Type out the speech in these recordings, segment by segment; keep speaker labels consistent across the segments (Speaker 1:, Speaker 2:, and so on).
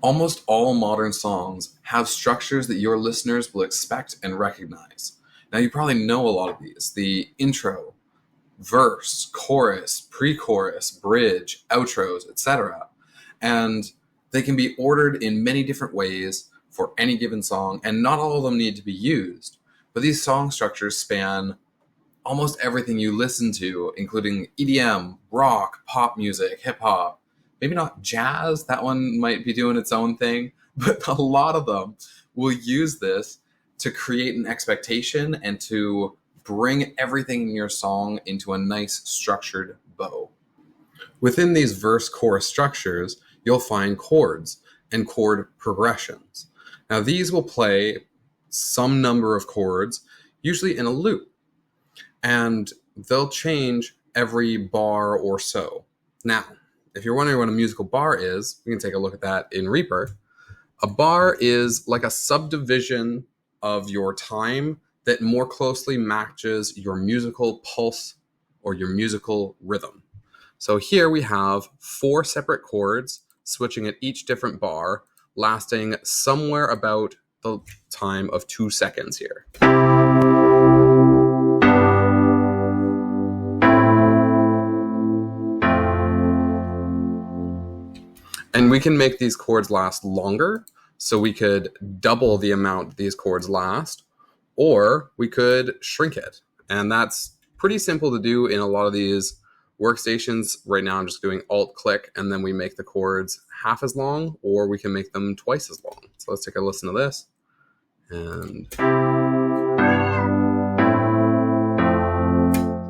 Speaker 1: Almost all modern songs have structures that your listeners will expect and recognize. Now, you probably know a lot of these: the intro, verse, chorus, pre-chorus, bridge, outros, etc. And they can be ordered in many different ways for any given song, and not all of them need to be used. But these song structures span almost everything you listen to, including EDM, rock, pop music, hip hop. Maybe not jazz, that one might be doing its own thing, but a lot of them will use this to create an expectation and to bring everything in your song into a nice structured bow. Within these verse-chorus structures, you'll find chords and chord progressions. Now, these will play some number of chords, usually in a loop, and they'll change every bar or so. Now, if you're wondering what a musical bar is, we can take a look at that in Reaper. A bar is like a subdivision of your time that more closely matches your musical pulse or your musical rhythm. So here we have 4 separate chords switching at each different bar, lasting somewhere about the time of 2 seconds here. And we can make these chords last longer, so we could double the amount these chords last, or we could shrink it. And that's pretty simple to do in a lot of these workstations. Right now I'm just doing Alt-click, and then we make the chords half as long, or we can make them twice as long. So let's take a listen to this. And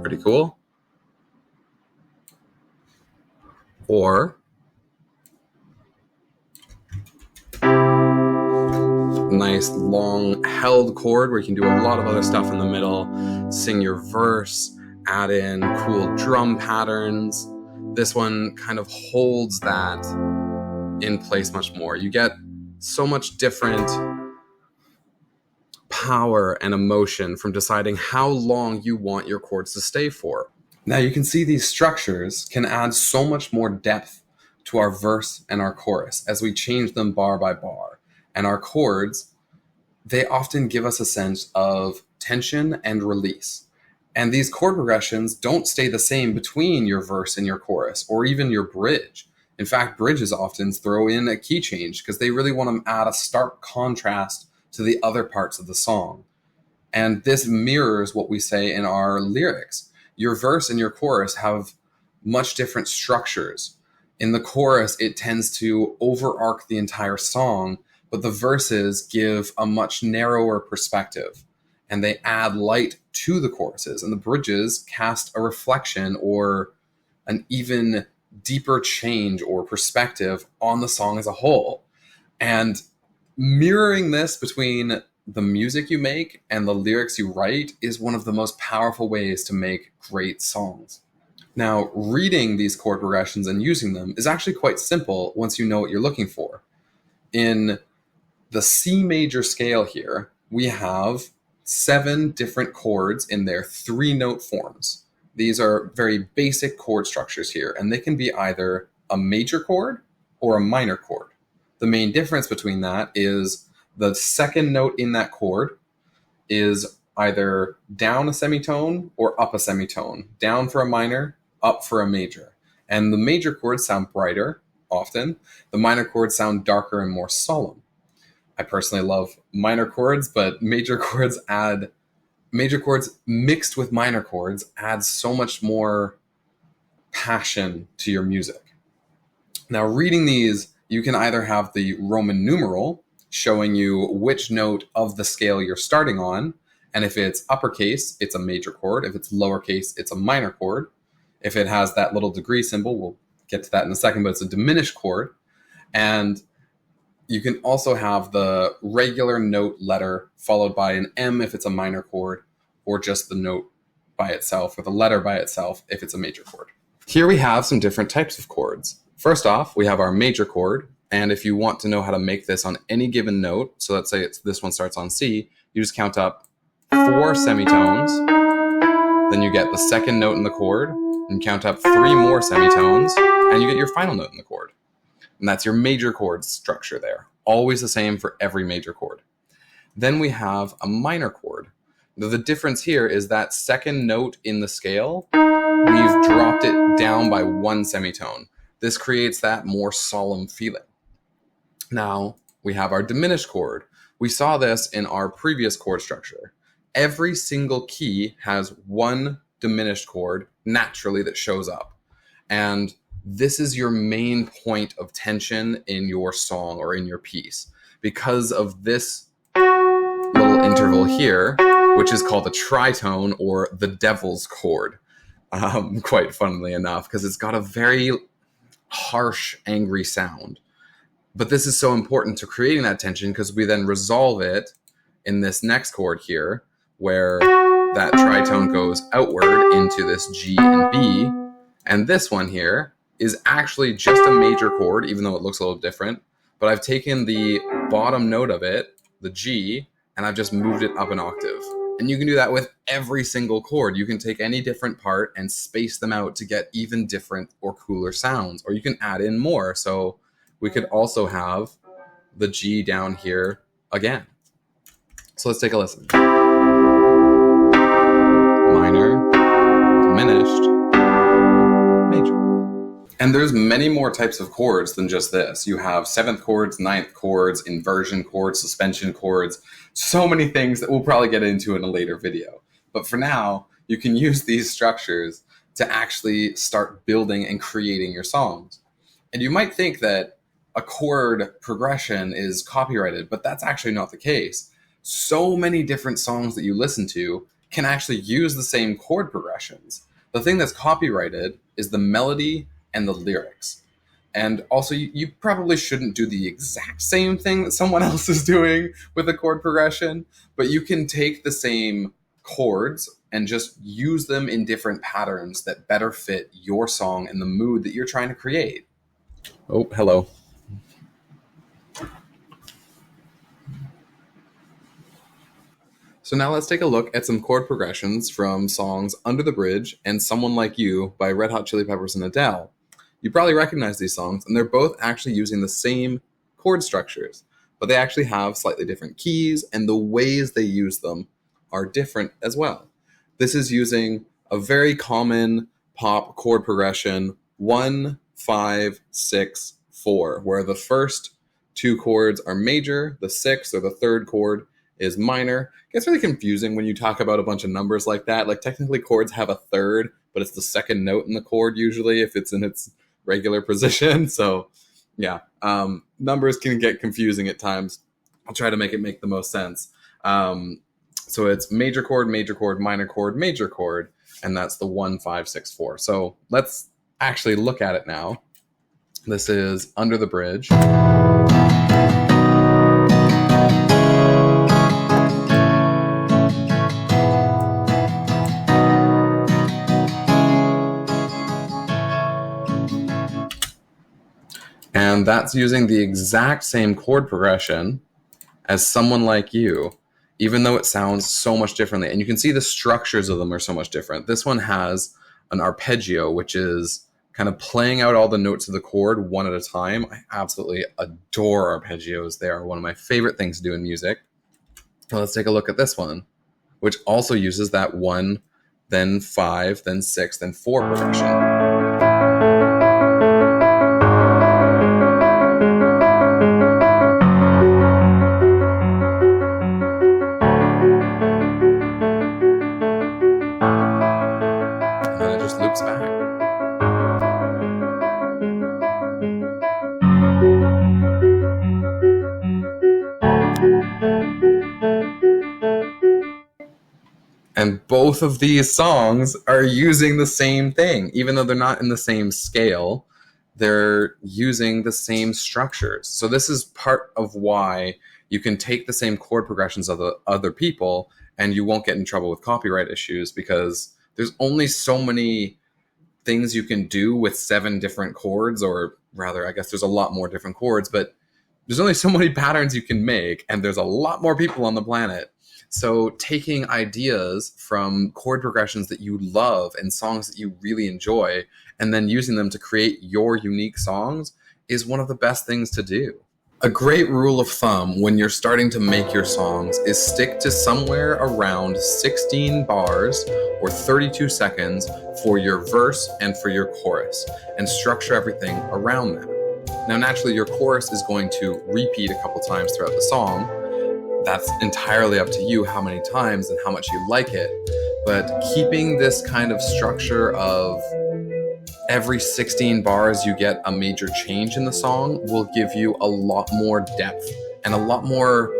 Speaker 1: pretty cool. Or nice long held chord where you can do a lot of other stuff in the middle, sing your verse, add in cool drum patterns. This one kind of holds that in place much more. You get so much different power and emotion from deciding how long you want your chords to stay for. Now you can see these structures can add so much more depth to our verse and our chorus as we change them bar by bar. And our chords, they often give us a sense of tension and release. And these chord progressions don't stay the same between your verse and your chorus, or even your bridge. In fact, bridges often throw in a key change because they really want to add a stark contrast to the other parts of the song. And this mirrors what we say in our lyrics. Your verse and your chorus have much different structures. In the chorus, it tends to overarch the entire song, but the verses give a much narrower perspective, and they add light to the choruses, and the bridges cast a reflection or an even deeper change or perspective on the song as a whole. And mirroring this between the music you make and the lyrics you write is one of the most powerful ways to make great songs. Now, reading these chord progressions and using them is actually quite simple once you know what you're looking for. In the C major scale here, we have 7 different chords in their 3-note forms. These are very basic chord structures here, and they can be either a major chord or a minor chord. The main difference between that is the second note in that chord is either down a semitone or up a semitone. Down for a minor, up for a major. And the major chords sound brighter, often. The minor chords sound darker and more solemn. I personally love minor chords, but major chords mixed with minor chords add so much more passion to your music. Now, reading these, you can either have the Roman numeral showing you which note of the scale you're starting on, and if it's uppercase, it's a major chord. If it's lowercase, it's a minor chord. If it has that little degree symbol, we'll get to that in a second, but it's a diminished chord. And you can also have the regular note letter followed by an M if it's a minor chord, or just the note by itself, or the letter by itself if it's a major chord. Here we have some different types of chords. First off, we have our major chord, and if you want to know how to make this on any given note, so let's say this one starts on C, you just count up 4 semitones, then you get the second note in the chord, and count up 3 more semitones, and you get your final note in the chord. And that's your major chord structure there. Always the same for every major chord. Then we have a minor chord. Now, the difference here is that second note in the scale, we've dropped it down by one semitone. This creates that more solemn feeling. Now, we have our diminished chord. We saw this in our previous chord structure. Every single key has one diminished chord naturally that shows up. And this is your main point of tension in your song or in your piece. Because of this little interval here, which is called the tritone or the devil's chord, quite funnily enough, because it's got a very harsh, angry sound. But this is so important to creating that tension because we then resolve it in this next chord here, where that tritone goes outward into this G and B. And this one here is actually just a major chord, even though it looks a little different. But I've taken the bottom note of it, the G, and I've just moved it up an octave. And you can do that with every single chord. You can take any different part and space them out to get even different or cooler sounds. Or you can add in more. So we could also have the G down here again. So let's take a listen. Minor, diminished, major. And there's many more types of chords than just this. You have seventh chords, ninth chords, inversion chords, suspension chords, so many things that we'll probably get into in a later video. But for now, you can use these structures to actually start building and creating your songs. And you might think that a chord progression is copyrighted, but that's actually not the case. So many different songs that you listen to can actually use the same chord progressions. The thing that's copyrighted is the melody and the lyrics. And also, you probably shouldn't do the exact same thing that someone else is doing with a chord progression, but you can take the same chords and just use them in different patterns that better fit your song and the mood that you're trying to create. Oh, hello. So now let's take a look at some chord progressions from songs Under the Bridge and Someone Like You by Red Hot Chili Peppers and Adele. You probably recognize these songs, and they're both actually using the same chord structures, but they actually have slightly different keys, and the ways they use them are different as well. This is using a very common pop chord progression, 1, 5, 6, 4, where the first two chords are major, the sixth or the third chord is minor. It gets really confusing when you talk about a bunch of numbers like that. Like, technically chords have a third, but it's the second note in the chord usually if it's in its regular position. So yeah, numbers can get confusing at times. I'll try to make it make the most sense. So it's major chord, minor chord, major chord, and that's the 1, 5, 6, 4. So let's actually look at it now. This is Under the Bridge. And that's using the exact same chord progression as Someone Like You, even though it sounds so much differently. And you can see the structures of them are so much different. This one has an arpeggio, which is kind of playing out all the notes of the chord one at a time. I absolutely adore arpeggios. They are one of my favorite things to do in music. So let's take a look at this one, which also uses that 1, then 5, then 6, then 4 progression. Loops back. And both of these songs are using the same thing. Even though they're not in the same scale, they're using the same structures. So this is part of why you can take the same chord progressions of the other people and you won't get in trouble with copyright issues, because there's only so many things you can do with 7 different chords, or rather, I guess there's a lot more different chords, but there's only so many patterns you can make, and there's a lot more people on the planet. So taking ideas from chord progressions that you love and songs that you really enjoy, and then using them to create your unique songs is one of the best things to do. A great rule of thumb when you're starting to make your songs is stick to somewhere around 16 bars or 32 seconds for your verse and for your chorus, and structure everything around that. Now, naturally, your chorus is going to repeat a couple times throughout the song. That's entirely up to you how many times and how much you like it. But keeping this kind of structure of every 16 bars you get a major change in the song will give you a lot more depth and a lot more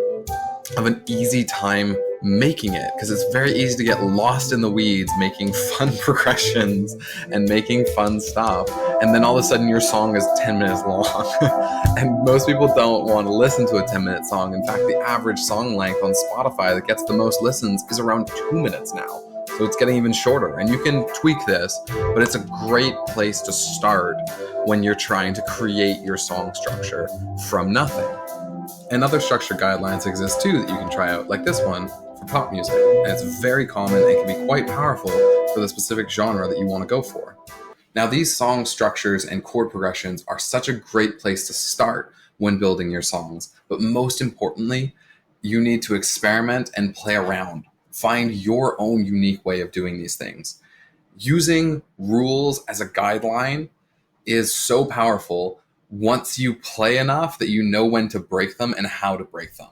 Speaker 1: of an easy time making it, because it's very easy to get lost in the weeds making fun progressions and making fun stuff, and then all of a sudden your song is 10 minutes long. And most people don't want to listen to a 10-minute song. In fact, the average song length on Spotify that gets the most listens is around 2 minutes now. So it's getting even shorter, and you can tweak this, but it's a great place to start when you're trying to create your song structure from nothing. And other structure guidelines exist too that you can try out, like this one for pop music. And it's very common and can be quite powerful for the specific genre that you want to go for. Now, these song structures and chord progressions are such a great place to start when building your songs, but most importantly, you need to experiment and play around. Find your own unique way of doing these things. Using rules as a guideline is so powerful once you play enough that you know when to break them and how to break them,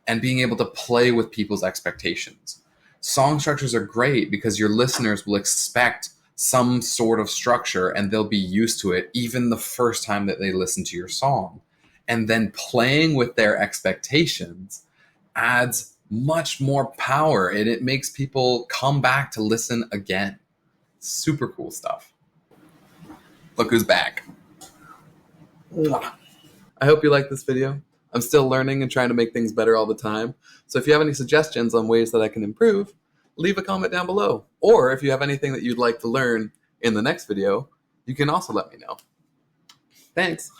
Speaker 1: and being able to play with people's expectations. Song structures are great because your listeners will expect some sort of structure and they'll be used to it even the first time that they listen to your song. And then playing with their expectations adds much more power, and it makes people come back to listen again. Super cool stuff. Look who's back. I hope you like this video. I'm still learning and trying to make things better all the time. So if you have any suggestions on ways that I can improve, leave a comment down below. Or if you have anything that you'd like to learn in the next video, you can also let me know. Thanks.